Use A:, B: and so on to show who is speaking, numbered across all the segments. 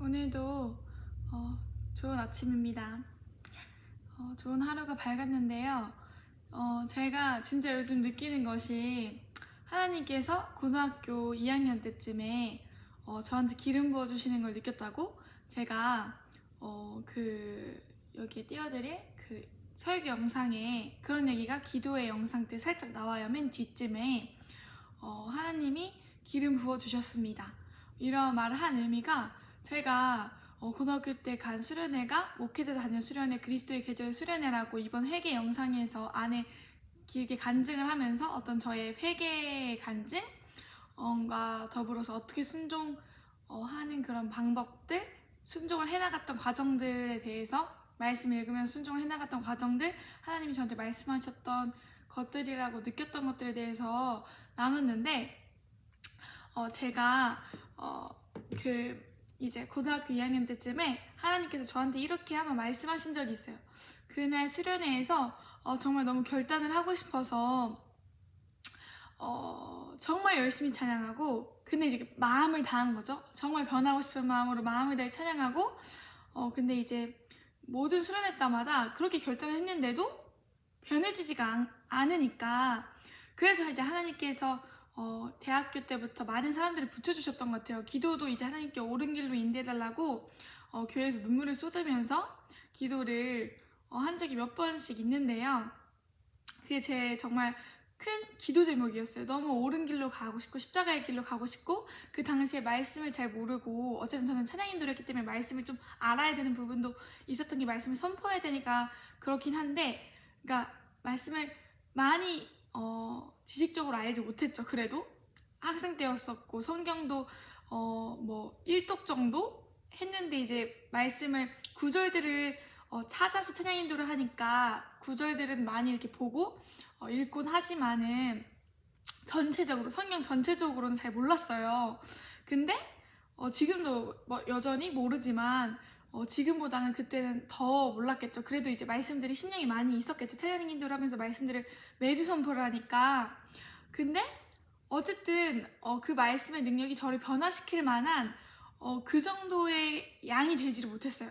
A: 오늘도 좋은 아침입니다. 좋은 하루가 밝았는데요. 제가 진짜 요즘 느끼는 것이 하나님께서 고등학교 2학년 때쯤에 저한테 기름 부어주시는 걸 느꼈다고 제가 여기에 띄워드릴 그 설교 영상에 그런 얘기가 기도의 영상 때 살짝 나와요. 맨 뒷쯤에 하나님이 기름 부어주셨습니다. 이런 말을 한 의미가 제가 고등학교 때 간 수련회가 목회자 다녀 수련회 그리스도의 계절 수련회라고 이번 회개 영상에서 안에 길게 간증을 하면서 어떤 저의 회개 간증과 더불어서 어떻게 순종하는 그런 방법들, 순종을 해나갔던 과정들에 대해서 말씀 읽으면서 순종을 해나갔던 과정들, 하나님이 저한테 말씀하셨던 것들이라고 느꼈던 것들에 대해서 나눴는데 제가 이제 고등학교 2학년 때쯤에 하나님께서 저한테 이렇게 한번 말씀하신 적이 있어요. 그날 수련회에서 정말 너무 결단을 하고 싶어서 정말 열심히 찬양하고, 근데 이제 마음을 다한 거죠. 정말 변하고 싶은 마음으로 마음을 다해 찬양하고, 근데 이제 모든 수련회 때마다 그렇게 결단을 했는데도 변해지지가 않으니까, 그래서 이제 하나님께서 대학교 때부터 많은 사람들을 붙여주셨던 것 같아요. 기도도 이제 하나님께 옳은 길로 인도해달라고 교회에서 눈물을 쏟으면서 기도를 한 적이 몇 번씩 있는데요. 그게 제 정말 큰 기도 제목이었어요. 너무 옳은 길로 가고 싶고 십자가의 길로 가고 싶고, 그 당시에 말씀을 잘 모르고, 어쨌든 저는 찬양 인도를 했기 때문에 말씀을 좀 알아야 되는 부분도 있었던 게 말씀을 선포해야 되니까 그렇긴 한데, 그러니까 말씀을 많이 지식적으로 알지 못했죠. 그래도 학생 때였었고 성경도 뭐 1독 정도 했는데, 이제 말씀을 구절들을 찾아서 찬양 인도를 하니까 구절들은 많이 이렇게 보고 읽곤 하지만은 전체적으로 성경 전체적으로는 잘 몰랐어요. 근데 지금도 뭐 여전히 모르지만 지금보다는 그때는 더 몰랐겠죠. 그래도 이제 말씀들이 신령이 많이 있었겠죠. 찬양 인도를 하면서 말씀들을 매주 선포를 하니까. 근데 어쨌든 그 말씀의 능력이 저를 변화시킬 만한 그 정도의 양이 되지를 못했어요.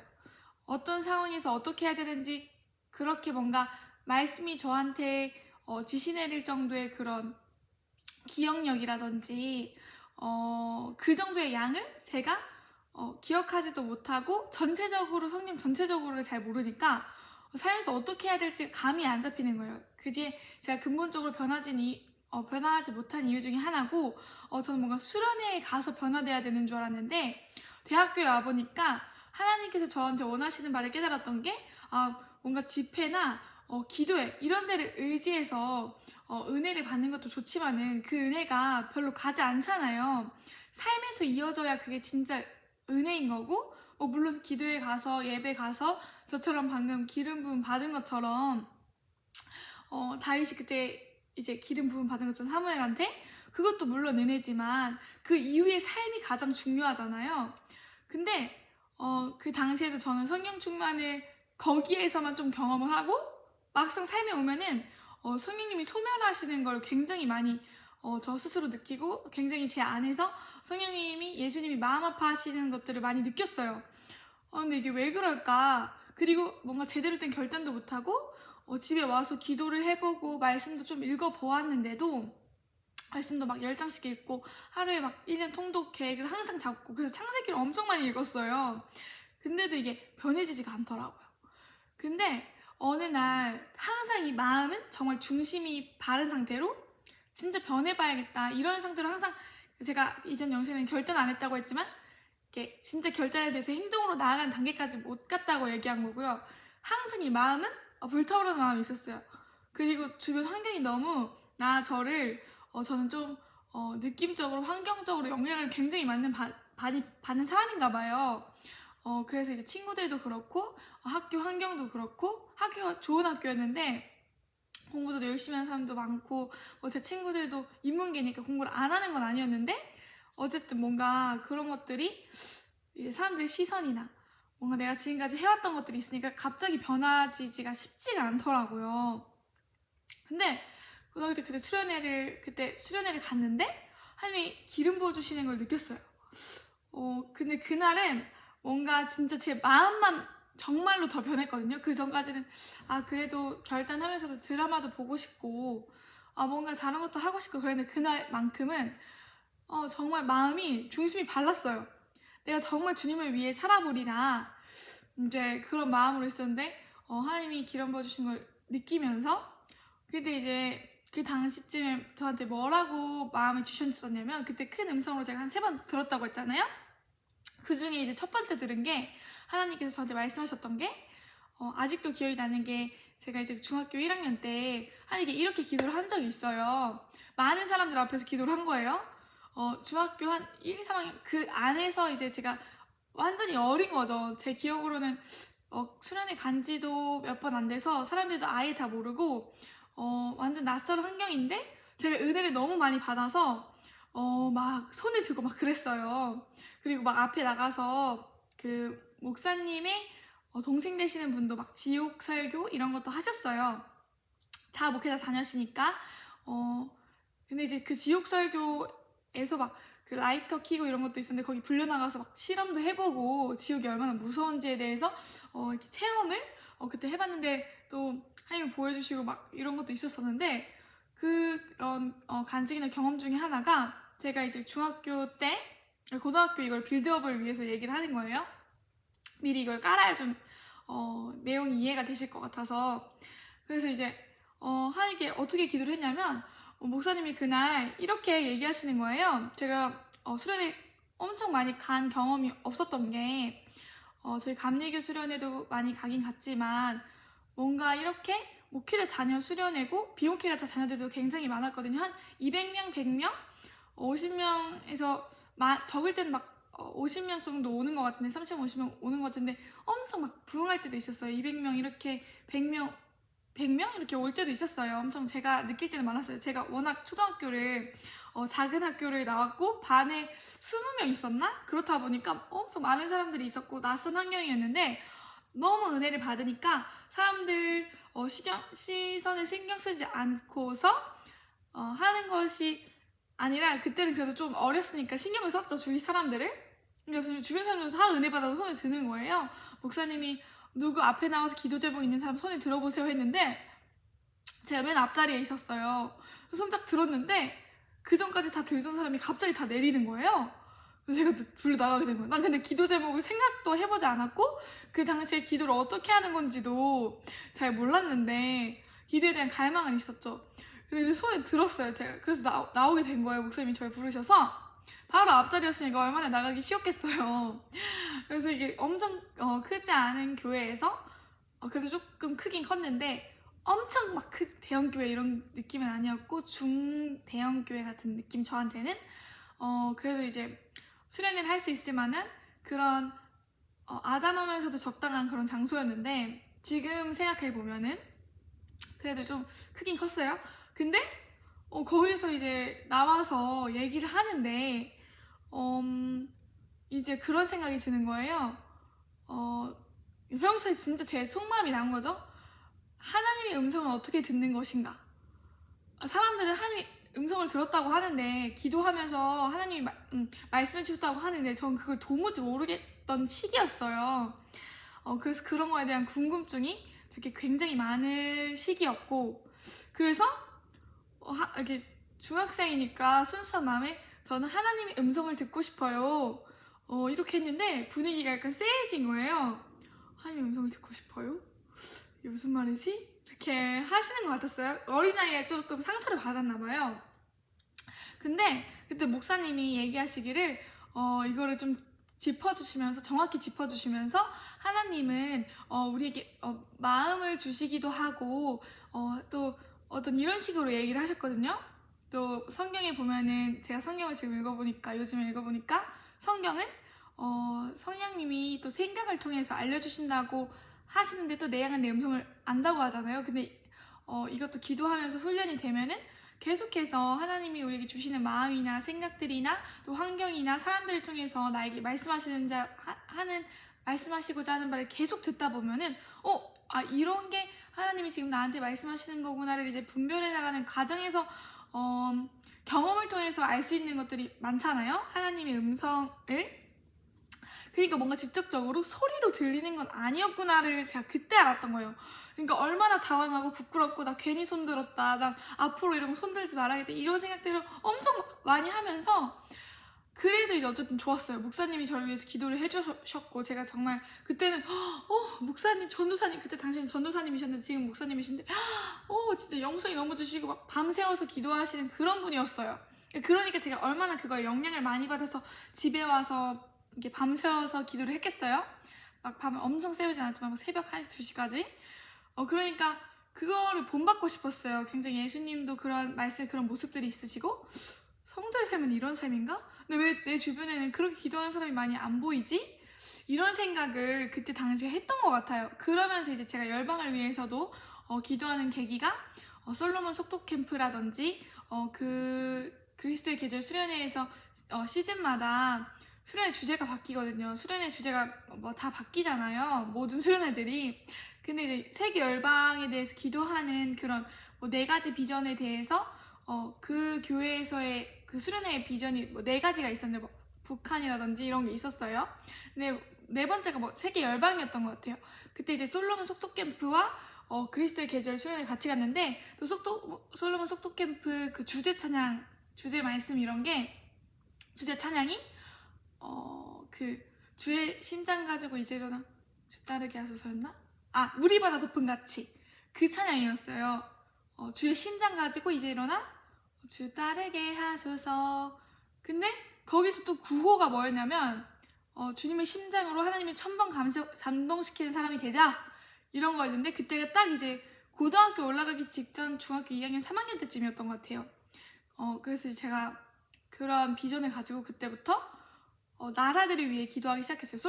A: 어떤 상황에서 어떻게 해야 되는지, 그렇게 뭔가 말씀이 저한테 지시내릴 정도의 그런 기억력이라든지 그 정도의 양을 제가 기억하지도 못하고, 전체적으로 성경 전체적으로 잘 모르니까 삶에서 어떻게 해야 될지 감이 안 잡히는 거예요. 그게 제가 근본적으로 변화하지 못한 이유 중에 하나고, 저는 뭔가 수련회에 가서 변화돼야 되는 줄 알았는데, 대학교에 와보니까 하나님께서 저한테 원하시는 바를 깨달았던 게, 뭔가 집회나 기도회 이런 데를 의지해서 은혜를 받는 것도 좋지만은 그 은혜가 별로 가지 않잖아요. 삶에서 이어져야 그게 진짜 은혜인 거고, 물론 기도회 가서 예배 가서 저처럼 방금 기름 부음 받은 것처럼 다윗이 그때 이제 기름 부음 받은 것처럼 사무엘한테, 그것도 물론 은혜지만 그 이후의 삶이 가장 중요하잖아요. 근데 그 당시에도 저는 성령 충만을 거기에서만 좀 경험을 하고, 막상 삶에 오면은 성령님이 소멸하시는 걸 굉장히 많이 저 스스로 느끼고, 굉장히 제 안에서 성령님이, 예수님이 마음 아파하시는 것들을 많이 느꼈어요. 근데 이게 왜 그럴까? 그리고 뭔가 제대로 된 결단도 못하고 집에 와서 기도를 해보고 말씀도 좀 읽어보았는데도, 말씀도 막 10장씩 읽고 하루에 막 1년 통독 계획을 항상 잡고, 그래서 창세기를 엄청 많이 읽었어요. 근데도 이게 변해지지가 않더라고요. 근데 어느 날 항상 이 마음은 정말 중심이 바른 상태로 진짜 변해봐야겠다, 이런 상태로 항상, 제가 이전 영상에는 결단 안 했다고 했지만 이렇게 진짜 결단에 대해서 행동으로 나아가는 단계까지 못 갔다고 얘기한 거고요. 항상 이 마음은 불타오르는 마음이 있었어요. 그리고 주변 환경이 너무 저는 좀 느낌적으로, 환경적으로 영향을 굉장히 많이 받는 사람인가 봐요. 그래서 이제 친구들도 그렇고 학교 환경도 그렇고, 학교가 좋은 학교였는데 공부도 열심히 하는 사람도 많고, 제 친구들도 인문계니까 공부를 안 하는 건 아니었는데, 어쨌든 뭔가 그런 것들이 이제 사람들의 시선이나 뭔가 내가 지금까지 해왔던 것들이 있으니까 갑자기 변화지지가 쉽지가 않더라고요. 근데 고등학교 때 그때 수련회를 갔는데 하나님이 기름 부어주시는 걸 느꼈어요. 근데 그날은 뭔가 진짜 제 마음만 정말로 더 변했거든요. 그 전까지는 그래도 결단하면서도 드라마도 보고 싶고 뭔가 다른 것도 하고 싶고 그랬는데 그날만큼은 정말 마음이 중심이 발랐어요. 내가 정말 주님을 위해 살아보리라 이제 그런 마음으로 있었는데 하나님이 길 얹어주신 걸 느끼면서 근데 이제 그 당시쯤에 저한테 뭐라고 마음을 주셨었냐면 그때 큰 음성으로 제가 한 3번 들었다고 했잖아요. 그 중에 이제 첫 번째 들은 게 하나님께서 저한테 말씀하셨던 게 아직도 기억이 나는 게 제가 이제 중학교 1학년 때 하나님께 이렇게 기도를 한 적이 있어요. 많은 사람들 앞에서 기도를 한 거예요. 중학교 한 1, 3학년 그 안에서 이제 제가 완전히 어린 거죠. 제 기억으로는 수련회 간 지도 몇 번 안 돼서 사람들도 아예 다 모르고 완전 낯선 환경인데 제가 은혜를 너무 많이 받아서 막 손을 들고 막 그랬어요. 그리고 막 앞에 나가서 그 목사님의 동생 되시는 분도 막 지옥 설교 이런 것도 하셨어요. 다 목회자 자녀시니까 근데 이제 그 지옥 설교에서 막 그 라이터 키고 이런 것도 있었는데 거기 불려나가서 막 실험도 해보고 지옥이 얼마나 무서운지에 대해서 이렇게 체험을 그때 해봤는데 또 하나님이 보여주시고 막 이런 것도 있었었는데 그런 간증이나 경험 중에 하나가 제가 이제 중학교 때 고등학교 이걸 빌드업을 위해서 얘기를 하는 거예요. 미리 이걸 깔아야 좀 내용이 이해가 되실 것 같아서 그래서 이제 하나님께 어떻게 기도를 했냐면 목사님이 그날 이렇게 얘기하시는 거예요. 제가 수련회 엄청 많이 간 경험이 없었던 게 저희 감리교 수련회도 많이 가긴 갔지만 뭔가 이렇게 목회자 자녀 수련회고 비목회자 자녀들도 굉장히 많았거든요. 한 200명, 100명, 50명에서 적을 때는 막 50명 정도 오는 것 같은데 30명, 50명 오는 것 같은데 엄청 막 부흥할 때도 있었어요. 200명 이렇게 100명 이렇게 올 때도 있었어요. 엄청 제가 느낄 때는 많았어요. 제가 워낙 초등학교를 작은 학교를 나왔고 반에 20명 있었나? 그렇다 보니까 엄청 많은 사람들이 있었고 낯선 환경이었는데 너무 은혜를 받으니까 사람들 시선을 신경 쓰지 않고서 하는 것이 아니라 그때는 그래도 좀 어렸으니까 신경을 썼죠. 주위 사람들을. 그래서 주변 사람들 다 은혜 받아서 손을 드는 거예요. 목사님이 누구 앞에 나와서 기도 제목 있는 사람 손을 들어보세요 했는데 제가 맨 앞자리에 있었어요. 손 딱 들었는데 그 전까지 다 들던 사람이 갑자기 다 내리는 거예요. 그래서 제가 불러 나가게 된 거예요. 난 근데 기도 제목을 생각도 해보지 않았고 그 당시에 기도를 어떻게 하는 건지도 잘 몰랐는데 기도에 대한 갈망은 있었죠. 근데 이제 손을 들었어요. 제가 그래서 나오게 된 거예요. 목사님이 저를 부르셔서 바로 앞자리였으니까 얼마나 나가기 쉬웠겠어요. 그래서 이게 엄청 크지 않은 교회에서 그래도 조금 크긴 컸는데 엄청 막 대형 교회 이런 느낌은 아니었고 중대형 교회 같은 느낌 저한테는 그래도 이제 수련회를 할 수 있을 만한 그런 아담하면서도 적당한 그런 장소였는데 지금 생각해 보면은 그래도 좀 크긴 컸어요. 근데 거기서 이제 나와서 얘기를 하는데 이제 그런 생각이 드는 거예요. 평소에 진짜 제 속마음이 나온 거죠. 하나님의 음성은 어떻게 듣는 것인가? 사람들은 하나님의 음성을 들었다고 하는데 기도하면서 하나님이 말씀해 주셨다고 하는데 전 그걸 도무지 모르겠던 시기였어요. 그래서 그런 거에 대한 궁금증이 되게 굉장히 많은 시기였고 그래서 이렇게 중학생이니까 순수한 마음에 저는 하나님의 음성을 듣고 싶어요. 이렇게 했는데 분위기가 약간 쎄해진 거예요. 하나님의 음성을 듣고 싶어요? 이게 무슨 말이지? 이렇게 하시는 것 같았어요. 어린 나이에 조금 상처를 받았나 봐요. 근데 그때 목사님이 얘기하시기를 이거를 좀 짚어주시면서 정확히 짚어주시면서 하나님은 우리에게 마음을 주시기도 하고 또 어떤 이런 식으로 얘기를 하셨거든요. 또 성경에 보면은 제가 성경을 지금 읽어보니까 요즘에 읽어보니까 성경은 성령님이 또 생각을 통해서 알려주신다고 하시는데 또 내 양은 내 음성을 안다고 하잖아요. 근데 이것도 기도하면서 훈련이 되면은 계속해서 하나님이 우리에게 주시는 마음이나 생각들이나 또 환경이나 사람들을 통해서 나에게 말씀하시고자 하는 바를 계속 듣다 보면은 이런 게 하나님이 지금 나한테 말씀하시는 거구나를 이제 분별해 나가는 과정에서 경험을 통해서 알 수 있는 것들이 많잖아요. 하나님의 음성을. 그러니까 뭔가 직접적으로 소리로 들리는 건 아니었구나를 제가 그때 알았던 거예요. 그러니까 얼마나 당황하고 부끄럽고 나 괜히 손들었다, 난 앞으로 이런 거 손들지 말아야겠다 이런 생각들을 엄청 많이 하면서 그래도 이제 어쨌든 좋았어요. 목사님이 저를 위해서 기도를 해주셨고 제가 정말 그때는 목사님, 전도사님, 그때 당시엔 전도사님이셨는데 지금 목사님이신데 진짜 영성이 너무 주시고 막 밤새워서 기도하시는 그런 분이었어요. 그러니까 제가 얼마나 그거에 영향을 많이 받아서 집에 와서 이렇게 밤새워서 기도를 했겠어요. 막 밤을 엄청 새우지 않았지만 막 새벽 1시, 2시까지 그러니까 그거를 본받고 싶었어요. 굉장히 예수님도 그런 말씀에 그런 모습들이 있으시고 성도의 삶은 이런 삶인가? 근데 왜 내 주변에는 그렇게 기도하는 사람이 많이 안 보이지? 이런 생각을 그때 당시에 했던 것 같아요. 그러면서 이제 제가 열방을 위해서도 기도하는 계기가 솔로몬 속독 캠프라든지 그 그리스도의 계절 수련회에서 시즌마다 수련회 주제가 바뀌거든요. 수련회 주제가 뭐 다 바뀌잖아요. 모든 수련회들이. 근데 이제 세계 열방에 대해서 기도하는 그런 뭐 4가지 비전에 대해서 그 교회에서의 그 수련회의 비전이 뭐 4가지가 있었는데 뭐 북한이라든지 이런 게 있었어요. 근데 4번째가 뭐 세계 열방이었던 것 같아요. 그때 이제 솔로몬 속독 캠프와 그리스도의 계절 수련회 같이 갔는데 또 솔로몬 속독 캠프 그 주제 찬양, 주제 말씀 이런 게 주제 찬양이 그 주의 심장 가지고 이제 일어나 주 따르게 하소서였나? 물이 바다 덮은 같이 그 찬양이었어요. 주의 심장 가지고 이제 일어나 주 따르게 하소서. 근데 거기서 또 구호가 뭐였냐면 주님의 심장으로 하나님의 천번 감동시키는 사람이 되자 이런 거였는데 그때가 딱 이제 고등학교 올라가기 직전 중학교 2학년 3학년 때쯤이었던 것 같아요. 그래서 제가 그런 비전을 가지고 그때부터 나라들을 위해 기도하기 시작했어요.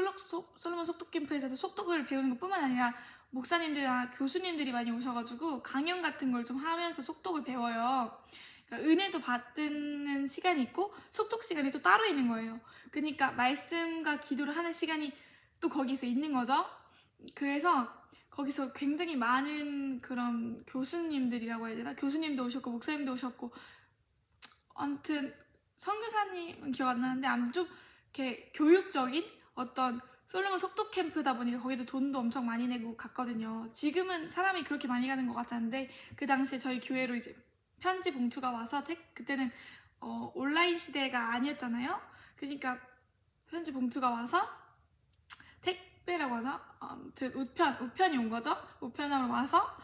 A: 솔로몬 속독 캠프에서도 속독을 배우는 것뿐만 아니라 목사님들이나 교수님들이 많이 오셔가지고 강연 같은 걸 좀 하면서 속독을 배워요. 그러니까 은혜도 받는 시간이 있고 속독 시간이 또 따로 있는 거예요. 그러니까 말씀과 기도를 하는 시간이 또 거기서 있는 거죠. 그래서 거기서 굉장히 많은 그런 교수님들이라고 해야 되나? 교수님도 오셨고 목사님도 오셨고 아무튼 선교사님은 기억 안 나는데 아무튼 좀 이렇게 교육적인 어떤 솔로몬 속독 캠프다 보니까 거기도 돈도 엄청 많이 내고 갔거든요. 지금은 사람이 그렇게 많이 가는 것 같지 않은데 그 당시에 저희 교회로 이제 편지 봉투가 와서 그때는 온라인 시대가 아니었잖아요. 그러니까 편지 봉투가 와서 택배라고 하나? 아무튼 우편이 온 거죠. 우편으로 와서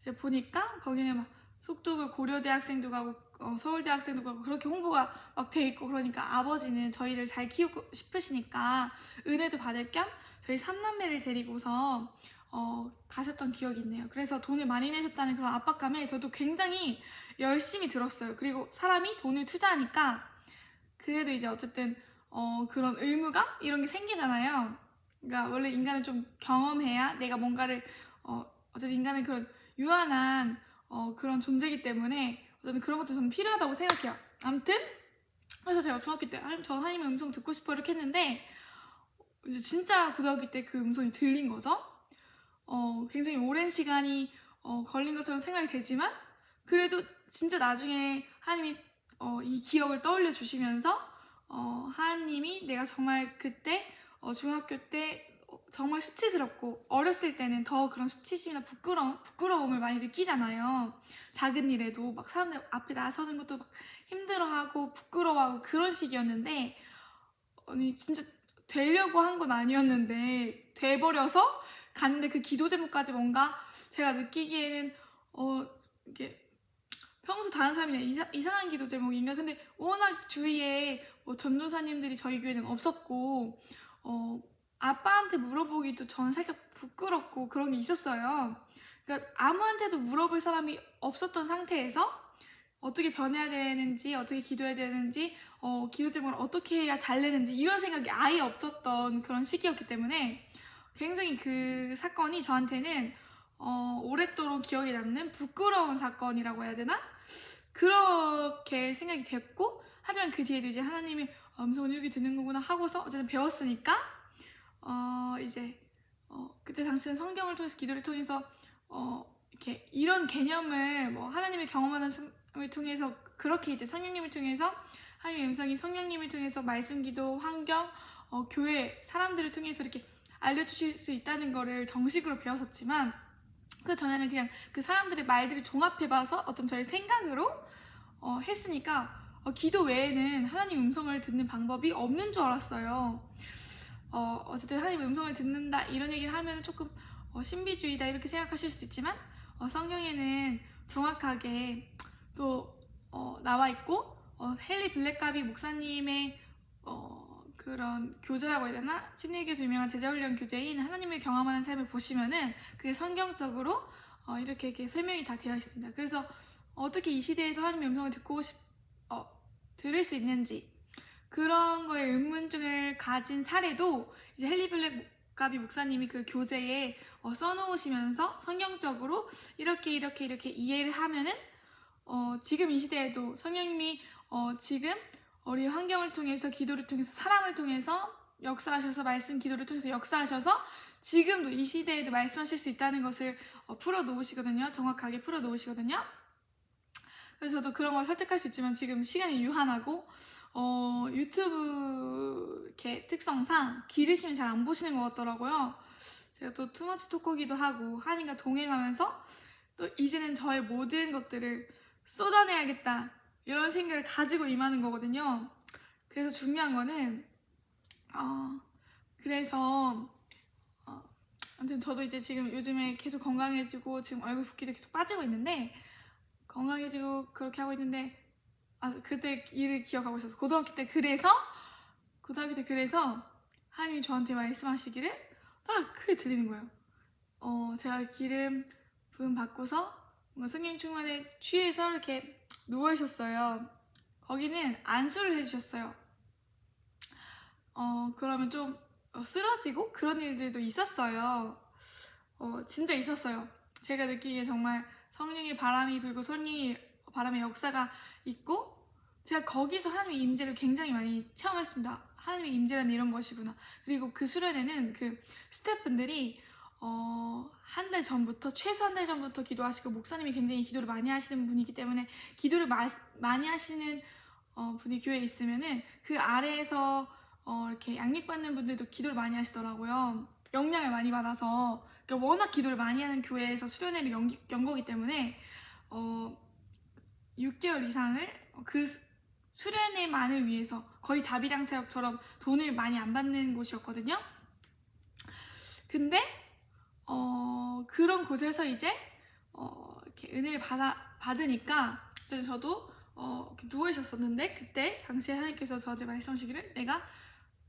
A: 이제 보니까 거기는 막 속독을 고려대 학생도 가고 서울대 학생도 가고 그렇게 홍보가 막 돼 있고 그러니까 아버지는 저희를 잘 키우고 싶으시니까 은혜도 받을 겸 저희 3남매를 데리고서 가셨던 기억이 있네요. 그래서 돈을 많이 내셨다는 그런 압박감에 저도 굉장히 열심히 들었어요. 그리고 사람이 돈을 투자하니까 그래도 이제 어쨌든 그런 의무감? 이런 게 생기잖아요. 그러니까 원래 인간은 좀 경험해야 내가 뭔가를 어쨌든 인간은 그런 유한한 그런 존재이기 때문에 어쨌든 그런 것도 저는 필요하다고 생각해요. 아무튼 그래서 제가 중학교 때 저 하나님의 음성 듣고 싶어 이렇게 했는데 이제 진짜 고등학교 때 그 음성이 들린 거죠. 굉장히 오랜 시간이 걸린 것처럼 생각이 되지만 그래도 진짜 나중에 하나님이 이 기억을 떠올려 주시면서 하나님이 내가 정말 그때 중학교 때 정말 수치스럽고 어렸을 때는 더 그런 수치심이나 부끄러움을 많이 느끼잖아요. 작은 일에도 막 사람들 앞에 나서는 것도 막 힘들어하고 부끄러워하고 그런 식이었는데 아니 진짜 되려고 한 건 아니었는데 돼버려서 갔는데 그 기도 제목까지 뭔가 제가 느끼기에는 이게 평소 다른 사람이랑 이상한 기도 제목인가? 근데 워낙 주위에 뭐 전도사님들이 저희 교회는 없었고 아빠한테 물어보기도 저는 살짝 부끄럽고 그런 게 있었어요. 그러니까 아무한테도 물어볼 사람이 없었던 상태에서 어떻게 변해야 되는지, 어떻게 기도해야 되는지, 기도 제목을 어떻게 해야 잘 내는지 이런 생각이 아예 없었던 그런 시기였기 때문에 굉장히 그 사건이 저한테는 오랫도록 기억에 남는 부끄러운 사건이라고 해야 되나? 그렇게 생각이 됐고 하지만 그 뒤에도 이제 하나님이 음성은 이렇게 듣는 거구나 하고서 어쨌든 배웠으니까 이제 그때 당시는 성경을 통해서 기도를 통해서 이렇게 이런 개념을 뭐 하나님의 경험하는 삶을 통해서 그렇게 이제 성령님을 통해서 하나님의 음성이 성령님을 통해서 말씀 기도 환경 교회 사람들을 통해서 이렇게 알려주실 수 있다는 거를 정식으로 배웠었지만 그 전에는 그냥 그 사람들의 말들을 종합해봐서 어떤 저의 생각으로 했으니까 기도 외에는 하나님 음성을 듣는 방법이 없는 줄 알았어요. 어쨌든 하나님 음성을 듣는다 이런 얘기를 하면 조금 신비주의다 이렇게 생각하실 수도 있지만 성경에는 정확하게 또 나와 있고 헨리 블랙가비 목사님의 그런 교재라고 해야 되나? 침례교에서 유명한 제자훈련 교재인 하나님을 경험하는 삶을 보시면은 그게 성경적으로 이렇게 설명이 다 되어 있습니다. 그래서 어떻게 이 시대에도 하나님의 음성을 들을 수 있는지 그런 거에 의문점을 가진 사례도 이제 헨리 블랙가비 목사님이 그 교재에 써놓으시면서 성경적으로 이렇게 이해를 하면은 지금 이 시대에도 성령님이 지금 우리 환경을 통해서 기도를 통해서 사람을 통해서 역사하셔서 말씀 기도를 통해서 역사하셔서 지금도 이 시대에도 말씀하실 수 있다는 것을 풀어놓으시거든요. 정확하게 풀어놓으시거든요. 그래서 저도 그런 걸 설득할 수 있지만 지금 시간이 유한하고 유튜브 이렇게 특성상 길으시면 잘 안 보시는 것 같더라고요. 제가 또 투머치 토커기도 하고 하니까 동행하면서 또 이제는 저의 모든 것들을 쏟아내야겠다 이런 생각을 가지고 임하는 거거든요. 그래서 중요한 거는 아무튼 저도 이제 지금 요즘에 계속 건강해지고 지금 얼굴 붓기도 계속 빠지고 있는데 건강해지고 그렇게 하고 있는데 그때 일을 기억하고 있었어. 고등학교 때 그래서 하나님이 저한테 말씀하시기를 딱 크게 들리는 거예요. 제가 기름 부음 받고서 뭔가 성령 충만에 취해서 이렇게 누워 있었어요. 거기는 안수를 해주셨어요. 그러면 좀 쓰러지고 그런 일들도 있었어요. 진짜 있었어요. 제가 느끼기에 정말 성령의 바람이 불고 성령의 바람의 역사가 있고 제가 거기서 하나님의 임재를 굉장히 많이 체험했습니다. 하나님의 임재라는 이런 것이구나. 그리고 그 수련회는 그 스태프분들이 한 달 전부터 최소 한 달 전부터 기도하시고 목사님이 굉장히 기도를 많이 하시는 분이기 때문에 기도를 많이 하시는 분이 교회에 있으면은 그 아래에서 이렇게 양육받는 분들도 기도를 많이 하시더라고요. 영향을 많이 받아서 그러니까 워낙 기도를 많이 하는 교회에서 수련회를 연 거기 때문에 6개월 이상을 그 수련회만을 위해서 거의 자비랑 사역처럼 돈을 많이 안 받는 곳이었거든요. 근데 그런 곳에서 이제 이렇게 은혜를 받으니까 이제 저도 이렇게 누워 있었었는데 그때 당시에 하나님께서 저한테 말씀하시기를 내가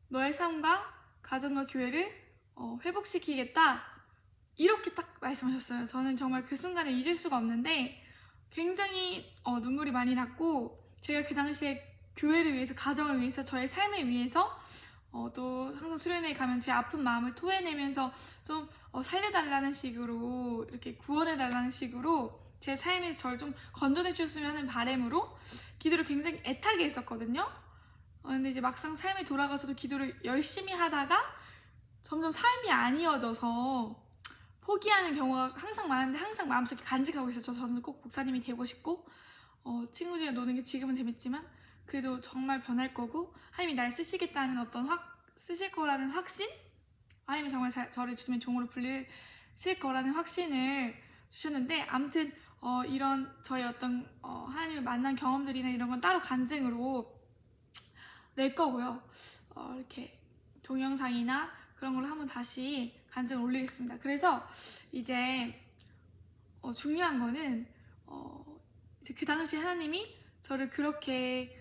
A: 너의 삶과 가정과 교회를 회복시키겠다 이렇게 딱 말씀하셨어요. 저는 정말 그 순간을 잊을 수가 없는데 굉장히 눈물이 많이 났고 제가 그 당시에 교회를 위해서 가정을 위해서 저의 삶을 위해서 또 항상 수련회에 가면 제 아픈 마음을 토해내면서 좀 살려달라는 식으로 이렇게 구원해달라는 식으로 제 삶에서 저를 좀 건져내 주셨으면 하는 바람으로 기도를 굉장히 애타게 했었거든요. 근데 이제 막상 삶에 돌아가서도 기도를 열심히 하다가 점점 삶이 안 이어져서 포기하는 경우가 항상 많은데 항상 마음속에 간직하고 있었죠. 저는 꼭 목사님이 되고 싶고 친구들이랑 노는 게 지금은 재밌지만 그래도 정말 변할 거고 하나님이 날 쓰시겠다는 쓰실 거라는 확신? 하나님이 정말 저를 주님의 종으로 불리실 거라는 확신을 주셨는데 아무튼 이런 저의 어떤 하나님을 만난 경험들이나 이런 건 따로 간증으로 낼 거고요. 이렇게 동영상이나 그런 걸로 한번 다시 간증을 올리겠습니다. 그래서 이제 중요한 거는 이제 그 당시 하나님이 저를 그렇게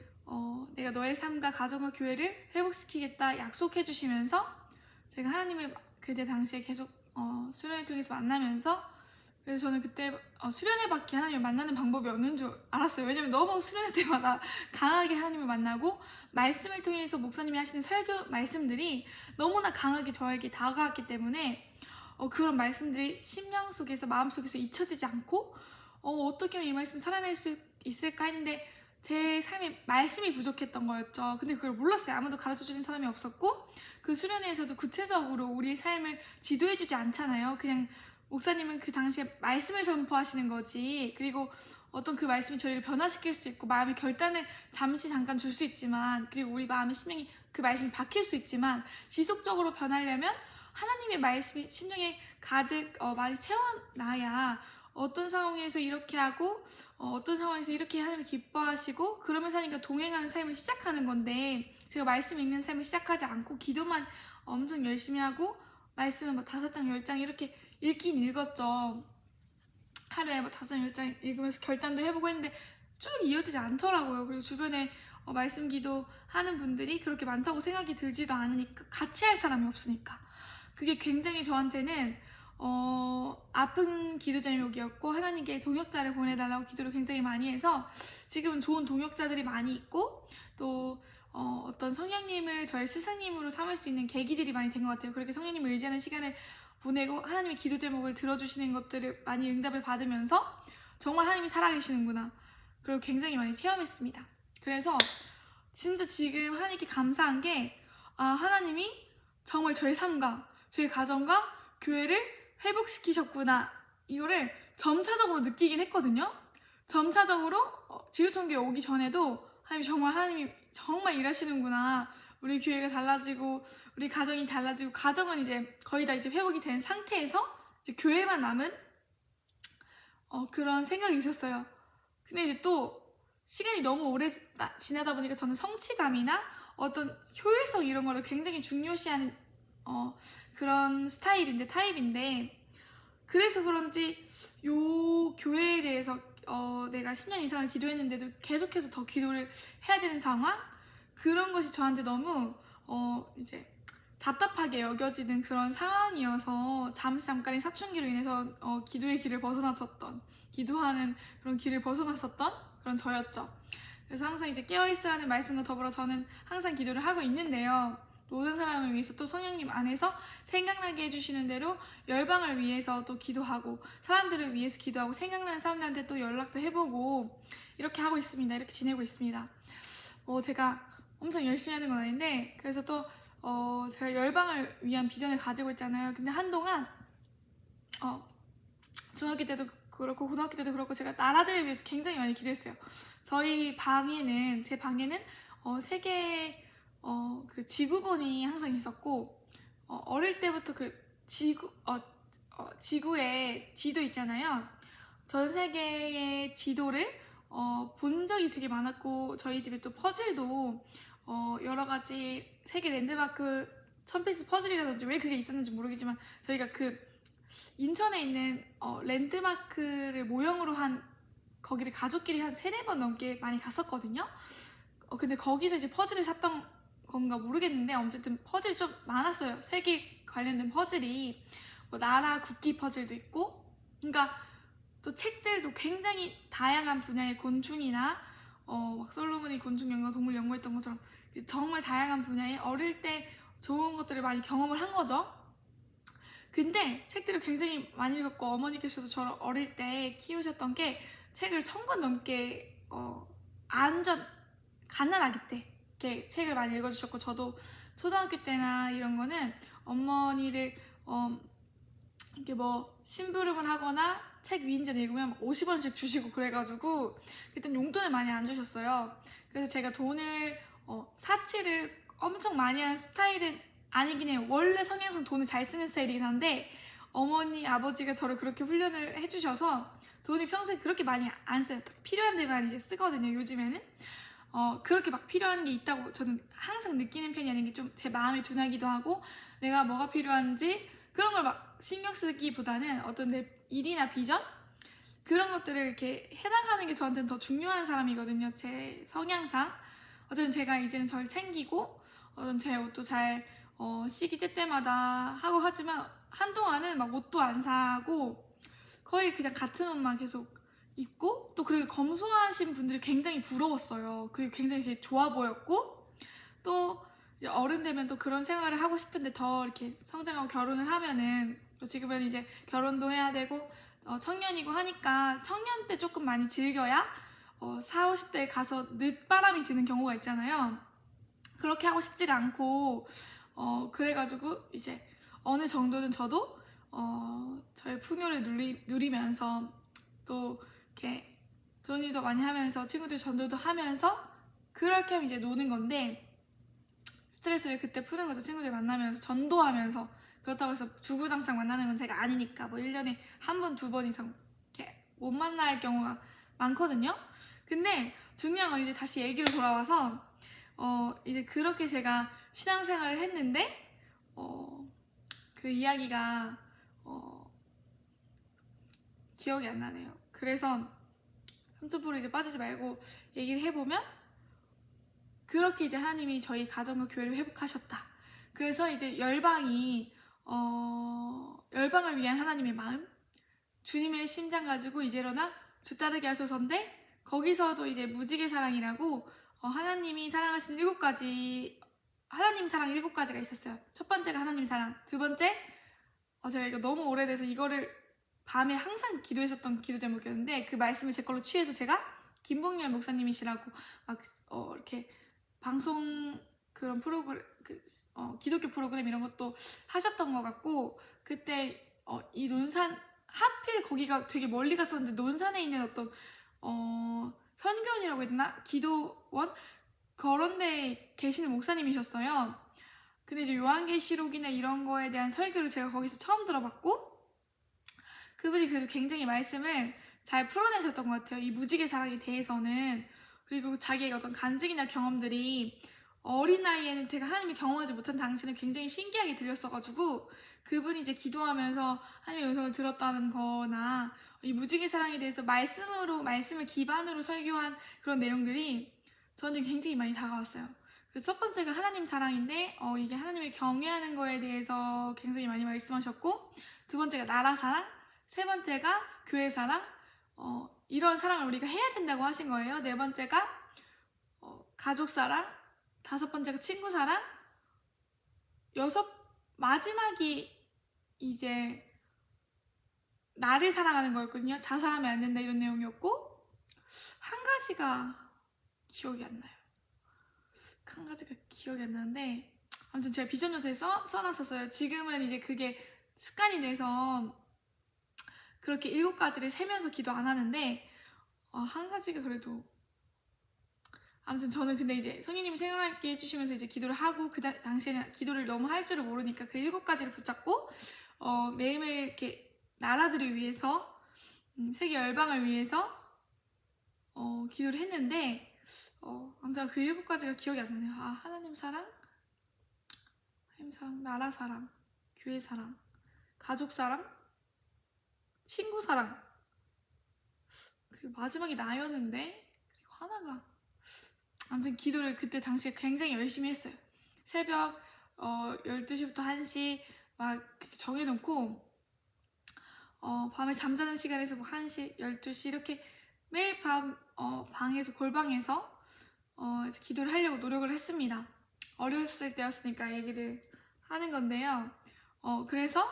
A: 내가 너의 삶과 가정과 교회를 회복시키겠다 약속해 주시면서 제가 하나님을 그때 당시에 계속 수련회 통해서 만나면서 그래서 저는 그때 수련회밖에 하나님을 만나는 방법이 없는 줄 알았어요. 왜냐면 너무 수련회 때마다 강하게 하나님을 만나고 말씀을 통해서 목사님이 하시는 설교 말씀들이 너무나 강하게 저에게 다가왔기 때문에 그런 말씀들이 심령 속에서 마음 속에서 잊혀지지 않고 어떻게 하면 이 말씀을 살아낼 수 있을까 했는데 제 삶에 말씀이 부족했던 거였죠. 근데 그걸 몰랐어요. 아무도 가르쳐주는 사람이 없었고 그 수련회에서도 구체적으로 우리의 삶을 지도해주지 않잖아요. 그냥 목사님은 그 당시에 말씀을 선포하시는 거지. 그리고 어떤 그 말씀이 저희를 변화시킬 수 있고 마음의 결단을 잠깐 줄 수 있지만 그리고 우리 마음의 심령이 그 말씀이 바뀔 수 있지만 지속적으로 변하려면 하나님의 말씀이 심령에 가득 많이 채워놔야 어떤 상황에서 이렇게 하고 어떤 상황에서 이렇게 하나님을 기뻐하시고 그러면서 하니까 동행하는 삶을 시작하는 건데, 제가 말씀 읽는 삶을 시작하지 않고 기도만 엄청 열심히 하고 말씀은 뭐 5장 10장 이렇게 읽긴 읽었죠. 하루에 뭐 5장 10장 읽으면서 결단도 해보고 했는데 쭉 이어지지 않더라고요. 그리고 주변에 말씀 기도 하는 분들이 그렇게 많다고 생각이 들지도 않으니까, 같이 할 사람이 없으니까 그게 굉장히 저한테는 아픈 기도 제목이었고, 하나님께 동역자를 보내달라고 기도를 굉장히 많이 해서 지금은 좋은 동역자들이 많이 있고, 또 어떤 성령님을 저의 스승님으로 삼을 수 있는 계기들이 많이 된 것 같아요. 그렇게 성령님을 의지하는 시간을 보내고 하나님의 기도 제목을 들어주시는 것들을 많이 응답을 받으면서 정말 하나님이 살아계시는구나, 그리고 굉장히 많이 체험했습니다. 그래서 진짜 지금 하나님께 감사한 게, 하나님이 정말 저의 삶과 저희 가정과 교회를 회복시키셨구나, 이거를 점차적으로 느끼긴 했거든요. 점차적으로 지구촌교회 오기 전에도 하나님이 정말 일하시는구나, 우리 교회가 달라지고 우리 가정이 달라지고, 가정은 이제 거의 다 이제 회복이 된 상태에서 이제 교회만 남은 그런 생각이 있었어요. 근데 이제 또 시간이 너무 오래 지나다 보니까 저는 성취감이나 어떤 효율성 이런 거를 굉장히 중요시하는 그런 타입인데, 그래서 그런지 요 교회에 대해서 내가 10년 이상을 기도했는데도 계속해서 더 기도를 해야 되는 상황, 그런 것이 저한테 너무 이제 답답하게 여겨지는 그런 상황이어서 잠깐의 사춘기로 인해서 기도의 길을 벗어났었던, 기도하는 그런 길을 벗어났었던 그런 저였죠. 그래서 항상 이제 깨어있으라는 말씀과 더불어 저는 항상 기도를 하고 있는데요. 모든 사람을 위해서, 또 성령님 안에서 생각나게 해주시는 대로 열방을 위해서 또 기도하고, 사람들을 위해서 기도하고, 생각나는 사람들한테 또 연락도 해보고, 이렇게 하고 있습니다. 이렇게 지내고 있습니다. 제가 엄청 열심히 하는 건 아닌데, 그래서 또 제가 열방을 위한 비전을 가지고 있잖아요. 근데 한동안 중학교 때도 그렇고 고등학교 때도 그렇고 제가 나라들을 위해서 굉장히 많이 기도했어요. 제 방에는 3개의 그 지구본이 항상 있었고, 어릴 때부터 그 지구의 지도 있잖아요. 전 세계의 지도를 본 적이 되게 많았고, 저희 집에 또 퍼즐도 여러 가지 세계 랜드마크 1000피스 퍼즐이라든지, 왜 그게 있었는지 모르겠지만 저희가 그 인천에 있는 랜드마크를 모형으로 한, 거기를 가족끼리 한 3-4번 넘게 많이 갔었거든요. 근데 거기서 이제 퍼즐을 샀던 건가 모르겠는데, 어쨌든 퍼즐이 좀 많았어요. 세계 관련된 퍼즐이, 뭐 나라 국기 퍼즐도 있고, 그러니까 또 책들도 굉장히 다양한 분야의 곤충이나 막 솔로몬이 곤충 연구, 동물 연구했던 것처럼 정말 다양한 분야의 어릴 때 좋은 것들을 많이 경험을 한 거죠. 근데 책들을 굉장히 많이 읽었고, 어머니께서도 저를 어릴 때 키우셨던 게 책을 1000권 넘게 갓난 아기 때 이렇게 책을 많이 읽어주셨고, 저도 초등학교 때나 이런 거는 어머니를 이렇게 뭐 심부름을 하거나 책 위인전 읽으면 50원씩 주시고 그래가지고 그땐 용돈을 많이 안 주셨어요. 그래서 제가 돈을 사치를 엄청 많이 하는 스타일은 아니긴 해요. 원래 성향상 돈을 잘 쓰는 스타일이긴 한데, 어머니 아버지가 저를 그렇게 훈련을 해주셔서 돈이 평소에 그렇게 많이 안 써요. 딱 필요한 데만 이제 쓰거든요, 요즘에는. 그렇게 막 필요한 게 있다고 저는 항상 느끼는 편이 아닌 게 좀 제 마음에 둔하기도 하고, 내가 뭐가 필요한지 그런 걸 막 신경 쓰기보다는 어떤 내 일이나 비전? 그런 것들을 이렇게 해나가는 게 저한테는 더 중요한 사람이거든요, 제 성향상. 어쨌든 제가 이제는 저를 챙기고, 제 옷도 잘 시기 때때마다 하고 하지만, 한동안은 막 옷도 안 사고 거의 그냥 같은 옷만 계속 입고, 또 그리고 검소하신 분들이 굉장히 부러웠어요. 그게 굉장히 되게 좋아 보였고, 또 어른 되면 또 그런 생활을 하고 싶은데, 더 이렇게 성장하고 결혼을 하면은, 지금은 이제 결혼도 해야 되고 청년이고 하니까 청년 때 조금 많이 즐겨야 40, 50대에 가서 늦바람이 드는 경우가 있잖아요. 그렇게 하고 싶지가 않고, 그래가지고 이제 어느 정도는 저도 저의 풍요를 누리면서, 또 이렇게 좋은 일도 많이 하면서 친구들 전도도 하면서 그렇게 하면 이제 노는 건데, 스트레스를 그때 푸는 거죠. 친구들 만나면서 전도하면서. 그렇다고 해서 주구장창 만나는 건 제가 아니니까 뭐 1년에 한 번, 두 번 이상 이렇게 못 만날 경우가 많거든요. 근데 중요한 건 이제 다시 얘기로 돌아와서 이제 그렇게 제가 신앙생활을 했는데 그 이야기가 기억이 안 나네요. 그래서 3.5로 이제 빠지지 말고 얘기를 해보면 그렇게 이제 하나님이 저희 가정과 교회를 회복하셨다. 그래서 이제 열방을 위한 하나님의 마음, 주님의 심장 가지고 이제로나 주 따르게 하소서인데 거기서도 이제 무지개 사랑이라고 하나님이 사랑하시는 하나님 사랑 7가지가 있었어요. 첫 번째가 하나님 사랑, 두 번째 제가 이거 너무 오래돼서 이거를 밤에 항상 기도했었던 기도 제목이었는데 그 말씀을 제 걸로 취해서 제가 김봉열 목사님이시라고 막 이렇게 방송 그런 프로그램 기독교 프로그램 이런 것도 하셨던 것 같고 그때 이 논산 하필 거기가 되게 멀리 갔었는데 논산에 있는 어떤 선교원이라고 해야 되나? 기도원? 그런 데 계시는 목사님이셨어요. 근데 이제 요한계시록이나 이런 거에 대한 설교를 제가 거기서 처음 들어봤고 그분이 그래도 굉장히 말씀을 잘 풀어내셨던 것 같아요. 이 무지개 사랑에 대해서는. 그리고 자기의 어떤 간증이나 경험들이 어린 나이에는 제가 하나님을 경험하지 못한 당시에는 굉장히 신기하게 들렸어가지고 그분이 이제 기도하면서 하나님의 음성을 들었다는 거나 이 무지개 사랑에 대해서 말씀을 기반으로 설교한 그런 내용들이 저는 굉장히 많이 다가왔어요. 그래서 첫 번째가 하나님 사랑인데 이게 하나님을 경외하는 거에 대해서 굉장히 많이 말씀하셨고 두 번째가 나라 사랑, 세 번째가 교회 사랑, 이런 사랑을 우리가 해야 된다고 하신 거예요. 네 번째가 가족 사랑, 다섯 번째가 친구 사랑, 마지막이 이제 나를 사랑하는 거였거든요. 자살하면 안 된다 이런 내용이었고 한 가지가 기억이 안 나요. 한 가지가 기억이 안 나는데 아무튼 제가 비전 노트에 써놨었어요. 지금은 이제 그게 습관이 돼서 그렇게 7가지를 세면서 기도 안 하는데 한 가지가 그래도 아무튼 저는 근데 이제 성령님이 생각나게 해주시면서 이제 기도를 하고 그 당시에는 기도를 너무 할 줄을 모르니까 그 7가지를 붙잡고 매일매일 이렇게 나라들을 위해서 세계 열방을 위해서 기도를 했는데 아무튼 그 7가지가 기억이 안 나네요. 하나님 사랑, 나라 사랑, 교회 사랑, 가족 사랑, 친구 사랑, 그리고 마지막이 나였는데 그리고 하나가 아무튼 기도를 그때 당시에 굉장히 열심히 했어요. 새벽 12시부터 1시 막 정해놓고 밤에 잠자는 시간에서 뭐 1시, 12시 이렇게 매일 밤 방에서 골방에서 기도를 하려고 노력을 했습니다. 어렸을 때였으니까 얘기를 하는 건데요. 그래서